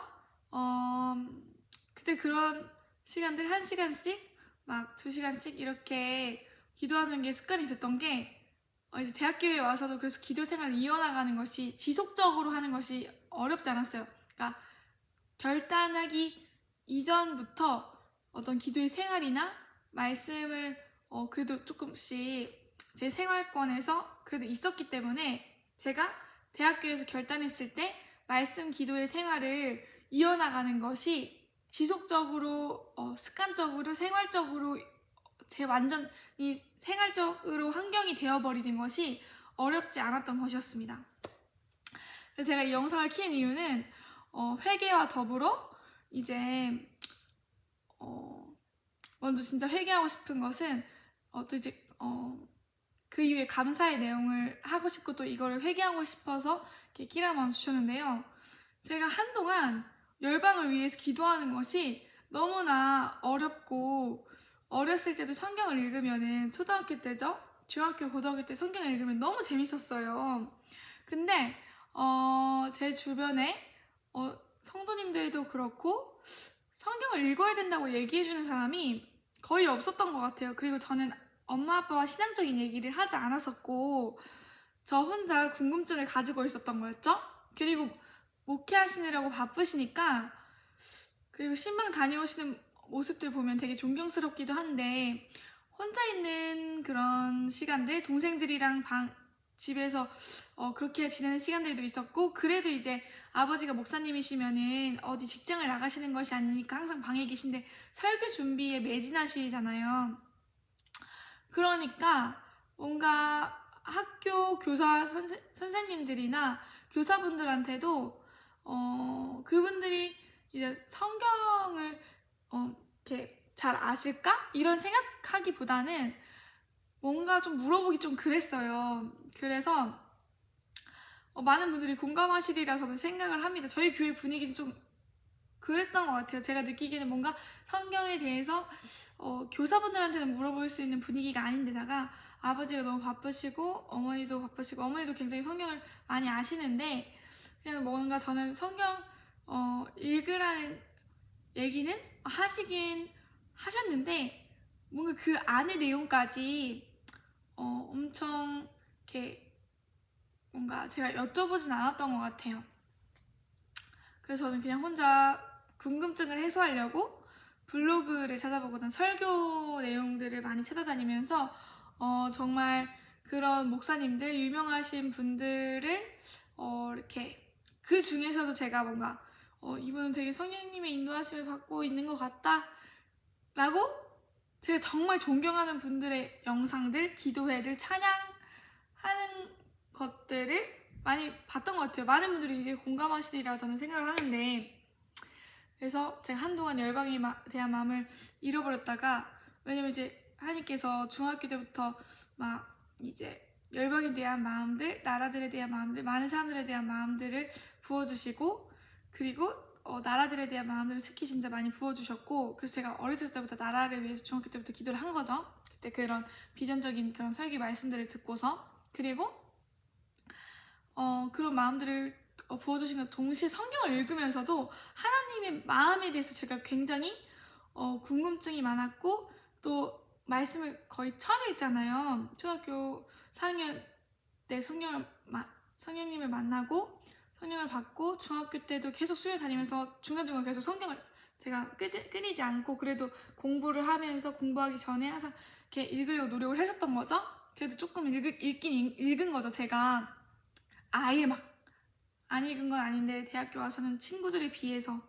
A: 그때 그런 시간들 1시간씩 막 2시간씩 이렇게 기도하는 게 습관이 됐던 게 이제 대학교에 와서도 그래서 기도 생활을 이어나가는 것이 지속적으로 하는 것이 어렵지 않았어요. 그러니까 결단하기 이전부터 어떤 기도의 생활이나 말씀을 그래도 조금씩 제 생활권에서 그래도 있었기 때문에 제가 대학교에서 결단했을 때 말씀 기도의 생활을 이어나가는 것이 지속적으로 습관적으로 생활적으로 제 완전 이 생활적으로 환경이 되어버리는 것이 어렵지 않았던 것이었습니다. 그래서 제가 이 영상을 킨 이유는 회개와 더불어 이제 먼저 진짜 회개하고 싶은 것은 또 이제 그 이후에 감사의 내용을 하고 싶고 또 이거를 회개하고 싶어서 이렇게 끼라마음 주셨는데요. 제가 한동안 열방을 위해서 기도하는 것이 너무나 어렵고 어렸을 때도 성경을 읽으면은 초등학교 때죠? 중학교, 고등학교 때 성경을 읽으면 너무 재밌었어요. 근데 제 주변에 성도님들도 그렇고 성경을 읽어야 된다고 얘기해주는 사람이 거의 없었던 것 같아요. 그리고 저는 엄마 아빠와 신앙적인 얘기를 하지 않았었고 저 혼자 궁금증을 가지고 있었던 거였죠. 그리고 목회하시느라고 바쁘시니까 그리고 신방 다녀오시는 모습들 보면 되게 존경스럽기도 한데 혼자 있는 그런 시간들 동생들이랑 집에서 그렇게 지내는 시간들도 있었고, 그래도 이제 아버지가 목사님이시면은 어디 직장을 나가시는 것이 아니니까 항상 방에 계신데 설교 준비에 매진하시잖아요. 그러니까 뭔가 학교 교사 선생님들이나 교사분들한테도 그분들이 이제 성경을 이렇게 잘 아실까? 이런 생각하기보다는 뭔가 좀 물어보기 좀 그랬어요. 그래서 많은 분들이 공감하시리라 저는 생각을 합니다. 저희 교회 분위기는 좀 그랬던 것 같아요. 제가 느끼기에는 뭔가 성경에 대해서 교사분들한테는 물어볼 수 있는 분위기가 아닌데다가 아버지가 너무 바쁘시고 어머니도 바쁘시고, 어머니도 굉장히 성경을 많이 아시는데 그냥 뭔가 저는 성경 읽으라는 얘기는 하시긴 하셨는데 뭔가 그 안의 내용까지 엄청 이렇게 뭔가 제가 여쭤보진 않았던 것 같아요. 그래서 저는 그냥 혼자 궁금증을 해소하려고 블로그를 찾아보거나 설교 내용들을 많이 찾아다니면서 정말 그런 목사님들, 유명하신 분들을 이렇게 그 중에서도 제가 뭔가 이분은 되게 성령님의 인도하심을 받고 있는 것 같다 라고 제가 정말 존경하는 분들의 영상들, 기도회들, 찬양하는 것들을 많이 봤던 것 같아요. 많은 분들이 이게 공감하시리라 저는 생각을 하는데, 그래서 제가 한동안 열방에 대한 마음을 잃어버렸다가, 왜냐면 이제 하나님께서 중학교 때부터 막 이제 열방에 대한 마음들, 나라들에 대한 마음들, 많은 사람들에 대한 마음들을 부어주시고, 그리고 나라들에 대한 마음들을 특히 진짜 많이 부어주셨고, 그래서 제가 어렸을 때부터 나라를 위해서 중학교 때부터 기도를 한 거죠. 그때 그런 비전적인 그런 설교 말씀들을 듣고서. 그리고 그런 마음들을 부어주신 것 동시에 성경을 읽으면서도 하나님의 마음에 대해서 제가 굉장히 궁금증이 많았고, 또 말씀을 거의 처음 읽잖아요. 초등학교 4학년 때 성령님을 만나고 성령을 받고, 중학교 때도 계속 수련 다니면서 중간중간 계속 성경을 제가 끊이지 않고 그래도 공부를 하면서 공부하기 전에 항상 이렇게 읽으려고 노력을 했었던 거죠. 그래도 조금 읽은 거죠. 제가 아예 막 안 읽은 건 아닌데 대학교 와서는 친구들에 비해서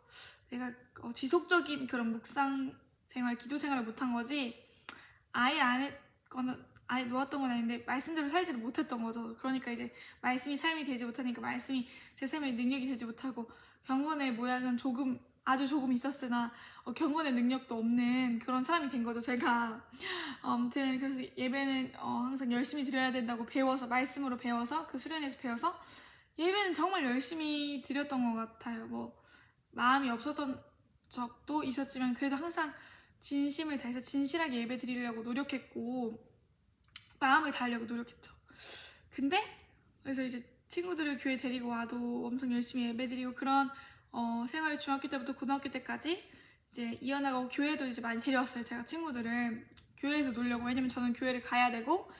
A: 내가 지속적인 그런 묵상 생활, 기도 생활을 못한 거지, 아예 안 했거나 아예 놓았던 건 아닌데 말씀대로 살지를 못했던 거죠. 그러니까 이제 말씀이 삶이 되지 못하니까 말씀이 제 삶의 능력이 되지 못하고, 경건의 모양은 아주 조금 있었으나 경건의 능력도 없는 그런 사람이 된 거죠, 제가. 아무튼 그래서 예배는 항상 열심히 드려야 된다고 배워서, 말씀으로 배워서, 그 수련회에서 배워서 예배는 정말 열심히 드렸던 것 같아요. 뭐 마음이 없었던 적도 있었지만 그래도 항상 진심을 다해서 진실하게 예배 드리려고 노력했고 마음을 다하려고 노력했죠. 근데 그래서 이제 친구들을 교회 데리고 와도 엄청 열심히 예배 드리고 그런 생활을 중학교 때부터 고등학교 때까지 이제 이어나가고, 교회도 이제 많이 데려왔어요. 제가 친구들을 교회에서 놀려고. 왜냐면 저는 교회를 가야 되고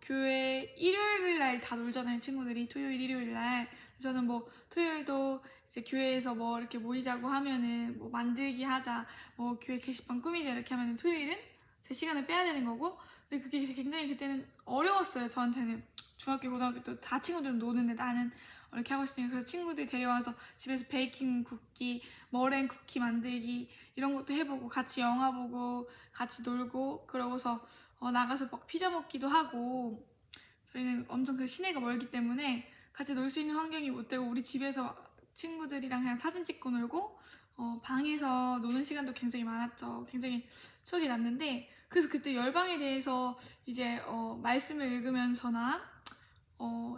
A: 교회 일요일 날 다 놀잖아요, 친구들이. 토요일, 일요일 날. 저는 뭐 토요일도 이제 교회에서 뭐 이렇게 모이자고 하면은 뭐 만들기 하자, 뭐 교회 게시판 꾸미자 이렇게 하면은 토요일은 제 시간을 빼야 되는 거고. 근데 그게 굉장히 그때는 어려웠어요, 저한테는. 중학교, 고등학교 또 다 친구들은 노는데 나는 이렇게 하고 있으니까. 그래서 친구들이 데려와서 집에서 베이킹 쿠키, 머랭 쿠키 만들기 이런 것도 해보고, 같이 영화 보고 같이 놀고, 그러고서 나가서 막 피자 먹기도 하고. 저희는 엄청 그 시내가 멀기 때문에 같이 놀 수 있는 환경이 못 되고, 우리 집에서 친구들이랑 그냥 사진 찍고 놀고 방에서 노는 시간도 굉장히 많았죠. 굉장히 추억이 남는데, 그래서 그때 열방에 대해서 이제 말씀을 읽으면서나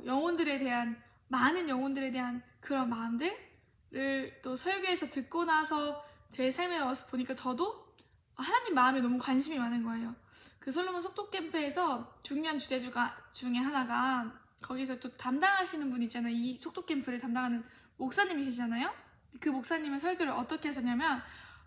A: 영혼들에 대한, 많은 영혼들에 대한 그런 마음들을 또 설교에서 듣고 나서 제 삶에 와서 보니까 저도 하나님 마음에 너무 관심이 많은 거예요. 그 솔로몬 속독 캠프에서 중요한 주제 중에 하나가, 거기서 또 담당하시는 분이 있잖아요. 이 속독 캠프를 담당하는 목사님이 계시잖아요. 그 목사님은 설교를 어떻게 하셨냐면,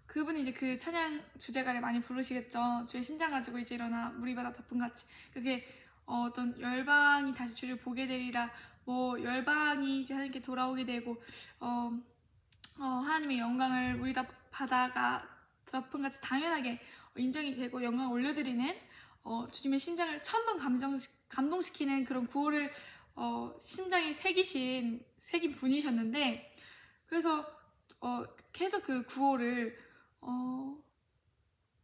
A: 그분이 이제 그 찬양 주제가를 많이 부르시겠죠. 주의 심장 가지고 이제 일어나 물이 바다 덮음같이. 그게 어떤 열방이 다시 주를 보게 되리라, 뭐 열방이 이제 하나님께 돌아오게 되고 하나님의 영광을 우리 바다가 덮음같이 당연하게 인정이 되고 영광을 올려드리는 주님의 심장을 천번 감동시키는 그런 구호를 심장에 새긴 분이셨는데, 그래서 계속 그 구호를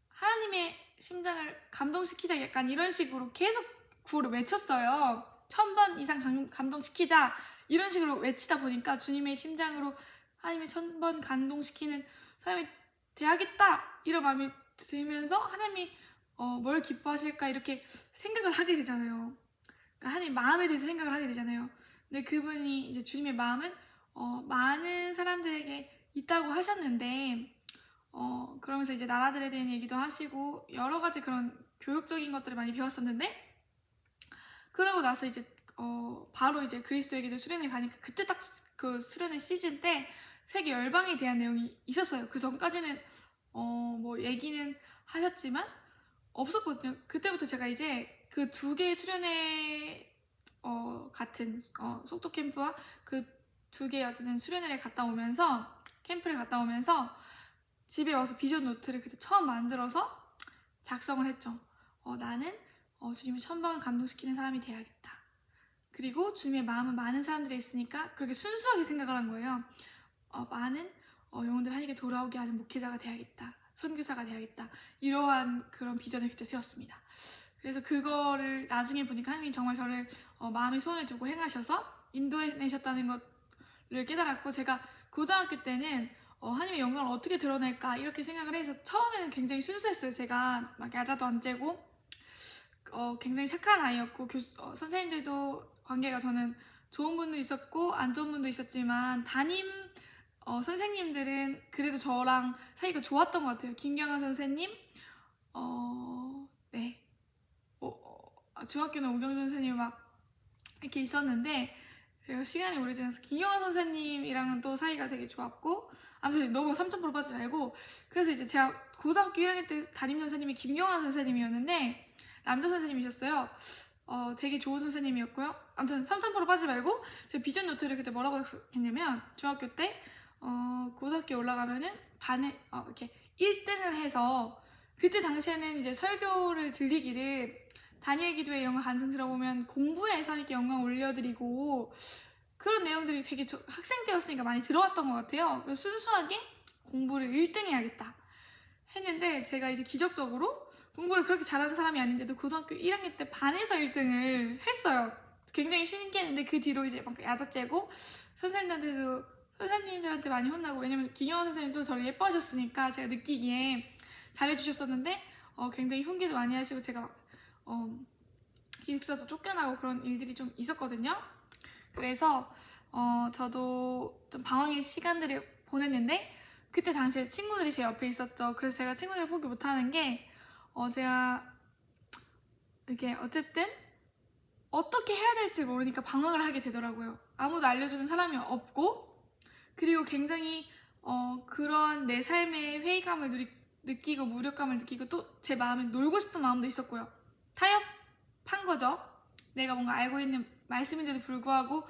A: 하나님의 심장을 감동시키자, 약간 이런 식으로 계속 구호를 외쳤어요. 1000번 이상 감동시키자, 이런 식으로 외치다 보니까 주님의 심장으로 하나님의 1000번 감동시키는 사람이 돼야겠다, 이런 마음이 들면서 하나님이 뭘 기뻐하실까 이렇게 생각을 하게 되잖아요. 그러니까 하나님 마음에 대해서 생각을 하게 되잖아요. 근데 그분이 이제 주님의 마음은 많은 사람들에게 있다고 하셨는데, 그러면서 이제 나라들에 대한 얘기도 하시고 여러 가지 그런 교육적인 것들을 많이 배웠었는데, 그러고 나서 이제 바로 이제 그리스도에게 이제 수련회 가니까, 그때 딱 그 수련회 시즌 때 세계 열방에 대한 내용이 있었어요. 그 전까지는 뭐 얘기는 하셨지만 없었거든요. 그때부터 제가 이제 그 두 개의 수련회 같은 속도 캠프와 그 두 개의 어쨌든 수련회를 갔다 오면서, 캠프를 갔다 오면서 집에 와서 비전 노트를 그때 처음 만들어서 작성을 했죠. 나는 주님을 1000번 감동시키는 사람이 돼야겠다. 그리고 주님의 마음은 많은 사람들이 있으니까 그렇게 순수하게 생각을 한 거예요. 많은 영혼들 하나님께 돌아오게 하는 목회자가 돼야겠다, 선교사가 돼야겠다, 이러한 그런 비전을 그때 세웠습니다. 그래서 그거를 나중에 보니까 하나님이 정말 저를 마음에 손을 두고 행하셔서 인도해내셨다는 것을 깨달았고, 제가 고등학교 때는 하나님의 영광을 어떻게 드러낼까 이렇게 생각을 해서 처음에는 굉장히 순수했어요. 제가 막 야자도 안 째고 굉장히 착한 아이였고, 선생님들도 관계가 저는 좋은 분도 있었고 안 좋은 분도 있었지만, 담임 선생님들은 그래도 저랑 사이가 좋았던 것 같아요. 김경아 선생님, 네, 중학교는 오경 선생님 막 이렇게 있었는데, 제가 시간이 오래지나서 김경아 선생님이랑은 또 사이가 되게 좋았고, 아무튼 너무 3000% 빠지지 말고, 그래서 이제 제가 고등학교 1학년 때 담임 선생님이 김경아 선생님이었는데 남자 선생님이셨어요. 되게 좋은 선생님이었고요. 아무튼 3000% 빠지지 말고, 제가 비전 노트를 그때 뭐라고 했냐면, 중학교 때 고등학교 올라가면은 반에 이렇게 1등을 해서, 그때 당시에는 이제 설교를 들리기를 다니엘 기도회 이런 거 간증 들어보면 공부해서 하나님께 영광 올려드리고, 그런 내용들이 되게 학생 때였으니까 많이 들어왔던 것 같아요. 그래서 순수하게 공부를 1등 해야겠다 했는데, 제가 이제 기적적으로 공부를 그렇게 잘하는 사람이 아닌데도 고등학교 1학년 때 반에서 1등을 했어요. 굉장히 신기했는데, 그 뒤로 이제 막 야자째고 선생님들한테 많이 혼나고, 왜냐면 김영환 선생님도 저를 예뻐하셨으니까 제가 느끼기에 잘해주셨었는데, 굉장히 훈계도 많이 하시고, 제가 기숙사에서 쫓겨나고 그런 일들이 좀 있었거든요. 그래서 저도 좀 방황의 시간들을 보냈는데, 그때 당시에 친구들이 제 옆에 있었죠. 그래서 제가 친구들을 포기 못하는 게, 제가 이렇게 어쨌든 어떻게 해야 될지 모르니까 방황을 하게 되더라고요. 아무도 알려주는 사람이 없고, 그리고 굉장히 그런 내 삶의 회의감을 느끼고 무력감을 느끼고, 또 제 마음에 놀고 싶은 마음도 있었고요. 타협한 거죠. 내가 뭔가 알고 있는 말씀인데도 불구하고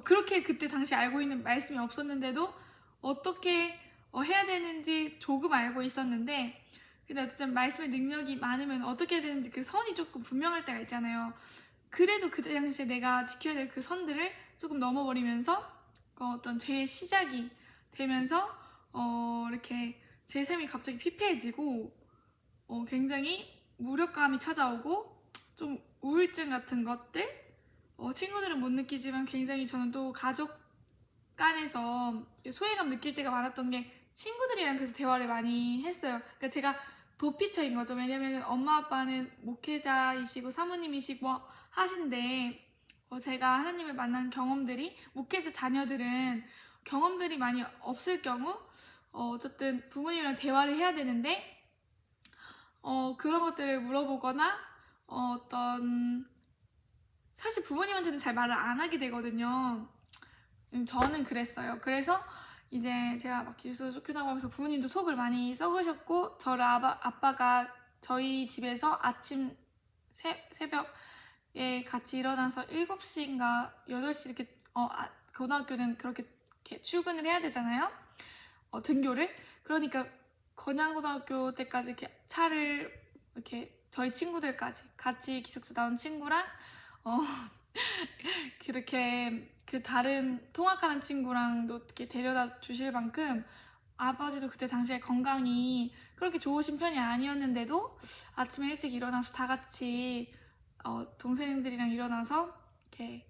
A: 그렇게 그때 당시 알고 있는 말씀이 없었는데도 어떻게 해야 되는지 조금 알고 있었는데, 근데 어쨌든 말씀의 능력이 많으면 어떻게 해야 되는지 그 선이 조금 분명할 때가 있잖아요. 그래도 그때 당시에 내가 지켜야 될 그 선들을 조금 넘어버리면서 어떤 죄의 시작이 되면서 이렇게 제 삶이 갑자기 피폐해지고 굉장히 무력감이 찾아오고 좀 우울증 같은 것들, 친구들은 못 느끼지만 굉장히 저는 또 가족 간에서 소외감 느낄 때가 많았던 게, 친구들이랑 그래서 대화를 많이 했어요. 그러니까 제가 도피처인 거죠. 왜냐면 엄마 아빠는 목회자이시고 사모님이시고 하신데, 제가 하나님을 만난 경험들이, 목회자 자녀들은 경험들이 많이 없을 경우 어쨌든 부모님이랑 대화를 해야 되는데, 그런 것들을 물어보거나 사실 부모님한테는 잘 말을 안 하게 되거든요. 저는 그랬어요. 그래서 이제 제가 막 기숙사에서 쫓겨나고 하면서 부모님도 속을 많이 썩으셨고, 저를 아빠가 저희 집에서 아침 새벽에 같이 일어나서 7시인가 8시 이렇게 고등학교는 그렇게 출근을 해야 되잖아요. 등교를. 그러니까 건양고등학교 때까지 이렇게 차를 이렇게 저희 친구들까지 같이 기숙사 나온 친구랑 어, 그렇게 그 다른 통학하는 친구랑도 이렇게 데려다 주실 만큼 아버지도 그때 당시에 건강이 그렇게 좋으신 편이 아니었는데도 아침에 일찍 일어나서 다 같이 동생들이랑 일어나서 이렇게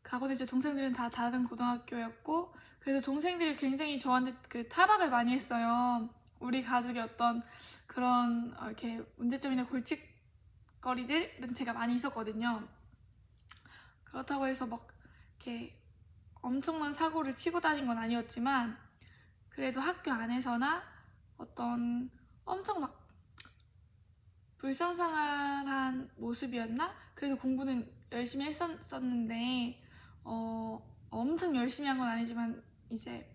A: 가거든요. 이제 동생들은 다 다른 고등학교였고, 그래서 동생들이 굉장히 저한테 그 타박을 많이 했어요. 우리 가족의 어떤 그런 이렇게 문제점이나 골칫거리들은 제가 많이 있었거든요. 그렇다고 해서 막 이렇게 엄청난 사고를 치고 다닌 건 아니었지만, 그래도 학교 안에서나 어떤 엄청 막 불성성한 모습이었나? 그래도 공부는 열심히 했었는데 엄청 열심히 한 건 아니지만 이제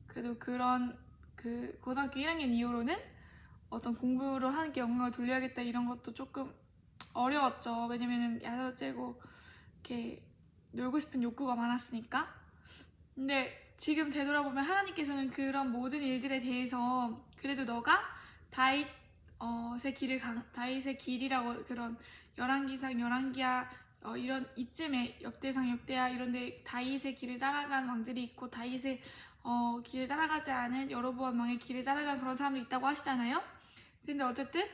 A: 그래도 그런 그 고등학교 1학년 이후로는 어떤 공부를 하는 게 영광을 돌려야겠다 이런 것도 조금 어려웠죠. 왜냐면은 야자제고 이렇게 놀고 싶은 욕구가 많았으니까. 근데 지금 되돌아보면 하나님께서는 그런 모든 일들에 대해서 그래도 너가 다윗의 길이라고 그런 열왕기상 열왕기야 이런 이쯤에 역대상 역대하 이런데 다윗의 길을 따라간 왕들이 있고 다윗의 길을 따라가지 않은 여로보암 왕의 길을 따라간 그런 사람들이 있다고 하시잖아요. 근데 어쨌든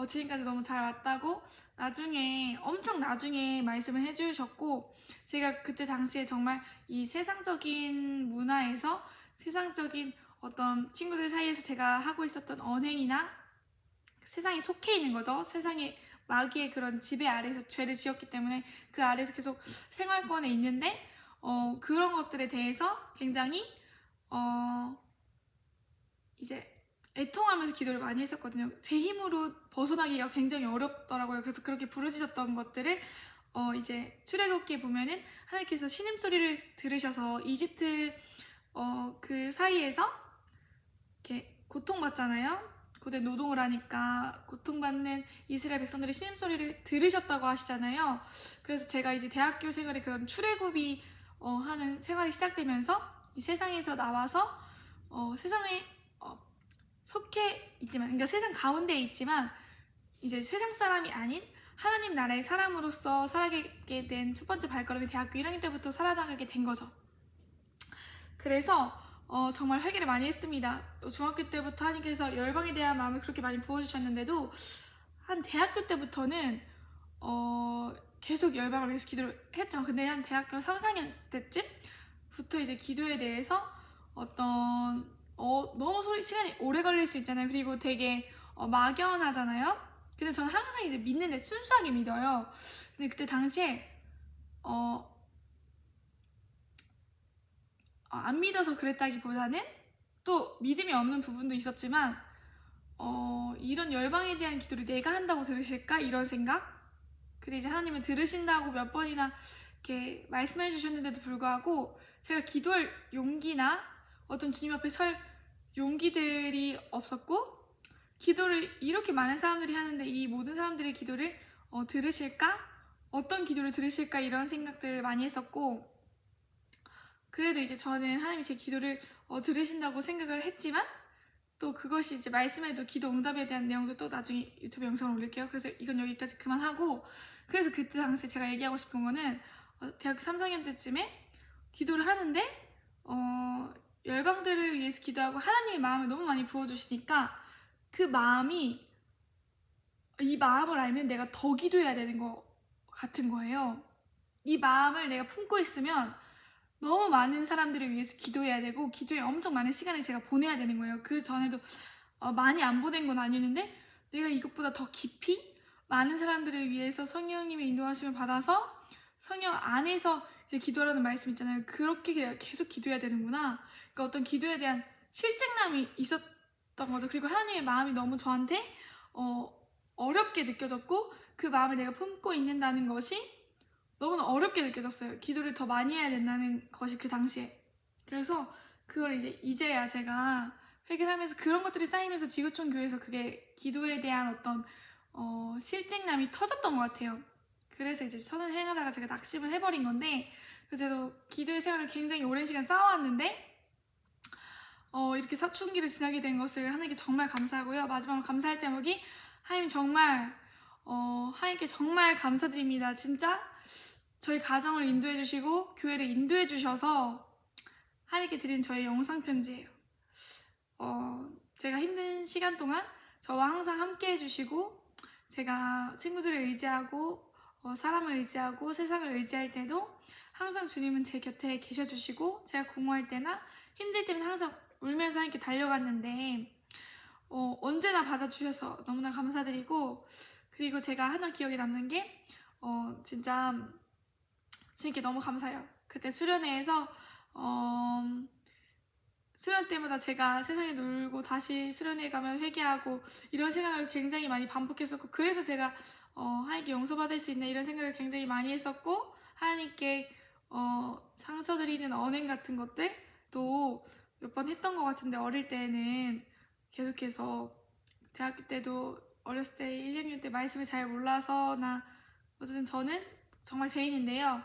A: 지금까지 너무 잘 왔다고 나중에 엄청 나중에 말씀을 해주셨고, 제가 그때 당시에 정말 이 세상적인 문화에서 세상적인 어떤 친구들 사이에서 제가 하고 있었던 언행이나 세상에 속해 있는 거죠. 세상의 마귀의 그런 지배 아래에서 죄를 지었기 때문에 그 아래에서 계속 생활권에 있는데 그런 것들에 대해서 굉장히 이제 애통하면서 기도를 많이 했었거든요. 제 힘으로 벗어나기가 굉장히 어렵더라고요. 그래서 그렇게 부르짖었던 것들을 이제 출애굽기에 보면은 하나님께서 신음소리를 들으셔서 이집트 그 사이에서 이렇게 고통받잖아요. 고대 노동을 하니까 고통받는 이스라엘 백성들의 신음소리를 들으셨다고 하시잖아요. 그래서 제가 이제 대학교 생활에 그런 출애굽이 하는 생활이 시작되면서 이 세상에서 나와서 세상에 속해 있지만, 그러니까 세상 가운데에 있지만 이제 세상 사람이 아닌 하나님 나라의 사람으로서 살아가게 된 첫 번째 발걸음이 대학교 1학년 때부터 살아나가게 된 거죠. 그래서 정말 회개를 많이 했습니다. 중학교 때부터 하나님께서 열방에 대한 마음을 그렇게 많이 부어주셨는데도 한 대학교 때부터는 계속 열방을 위해서 기도를 했죠. 근데 한 대학교 3, 4년 때쯤부터 이제 기도에 대해서 어떤 너무 시간이 오래 걸릴 수 있잖아요. 그리고 되게 막연하잖아요. 근데 저는 항상 이제 믿는데 순수하게 믿어요. 근데 그때 당시에 안 믿어서 그랬다기보다는 또 믿음이 없는 부분도 있었지만 이런 열방에 대한 기도를 내가 한다고 들으실까? 이런 생각? 근데 이제 하나님은 들으신다고 몇 번이나 이렇게 말씀해 주셨는데도 불구하고 제가 기도할 용기나 어떤 주님 앞에 설 용기들이 없었고, 기도를 이렇게 많은 사람들이 하는데 이 모든 사람들의 기도를 들으실까? 어떤 기도를 들으실까? 이런 생각들을 많이 했었고, 그래도 이제 저는 하나님이 제 기도를 들으신다고 생각을 했지만 또 그것이 이제 말씀에도 기도 응답에 대한 내용도 또 나중에 유튜브 영상을 올릴게요. 그래서 이건 여기까지 그만하고, 그래서 그때 당시에 제가 얘기하고 싶은 거는 대학교 3, 4학년 때쯤에 기도를 하는데 열방들을 위해서 기도하고 하나님의 마음을 너무 많이 부어주시니까 그 마음이, 이 마음을 알면 내가 더 기도해야 되는 것 같은 거예요. 이 마음을 내가 품고 있으면 너무 많은 사람들을 위해서 기도해야 되고 기도에 엄청 많은 시간을 제가 보내야 되는 거예요. 그 전에도 많이 안 보낸 건 아니었는데 내가 이것보다 더 깊이 많은 사람들을 위해서 성령님의 인도하심을 받아서 성령 안에서 이제 기도하라는 말씀 있잖아요. 그렇게 계속 기도해야 되는구나. 그러니까 어떤 기도에 대한 실증남이 있었던 거죠. 그리고 하나님의 마음이 너무 저한테 어렵게 느껴졌고 그 마음을 내가 품고 있는다는 것이 너무나 어렵게 느껴졌어요. 기도를 더 많이 해야 된다는 것이 그 당시에. 그래서 그걸 이제야 제가 회개를 하면서 그런 것들이 쌓이면서 지구촌 교회에서 그게 기도에 대한 어떤 실증남이 터졌던 것 같아요. 그래서 이제 선을 행하다가 제가 낙심을 해버린 건데, 그래서 저도 기도의 생활을 굉장히 오랜 시간 쌓아왔는데 이렇게 사춘기를 지나게 된 것을 하나님께 정말 감사하고요. 마지막으로 감사할 제목이 하나님 정말 하나님께 정말 감사드립니다. 진짜 저희 가정을 인도해 주시고 교회를 인도해 주셔서 하나님께 드린 저의 영상 편지예요. 제가 힘든 시간 동안 저와 항상 함께 해주시고, 제가 친구들을 의지하고 사람을 의지하고 세상을 의지할 때도 항상 주님은 제 곁에 계셔주시고, 제가 공허할 때나 힘들 때면 항상 울면서 함께 달려갔는데 언제나 받아주셔서 너무나 감사드리고, 그리고 제가 하나 기억에 남는 게 진짜 주님께 너무 감사해요. 그때 수련회에서 수련 때마다 제가 세상에 놀고 다시 수련회 가면 회개하고 이런 생각을 굉장히 많이 반복했었고, 그래서 제가 하나님께 용서받을 수 있나 이런 생각을 굉장히 많이 했었고, 하나님께 상처드리는 언행 같은 것들도 몇 번 했던 것 같은데, 어릴 때는 계속해서 대학교 때도 어렸을 때 1, 2학년 때 말씀을 잘 몰라서나 어쨌든 저는 정말 죄인인데요.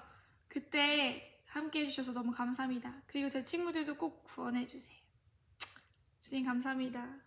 A: 그때 함께 해주셔서 너무 감사합니다. 그리고 제 친구들도 꼭 구원해주세요. 주님 감사합니다.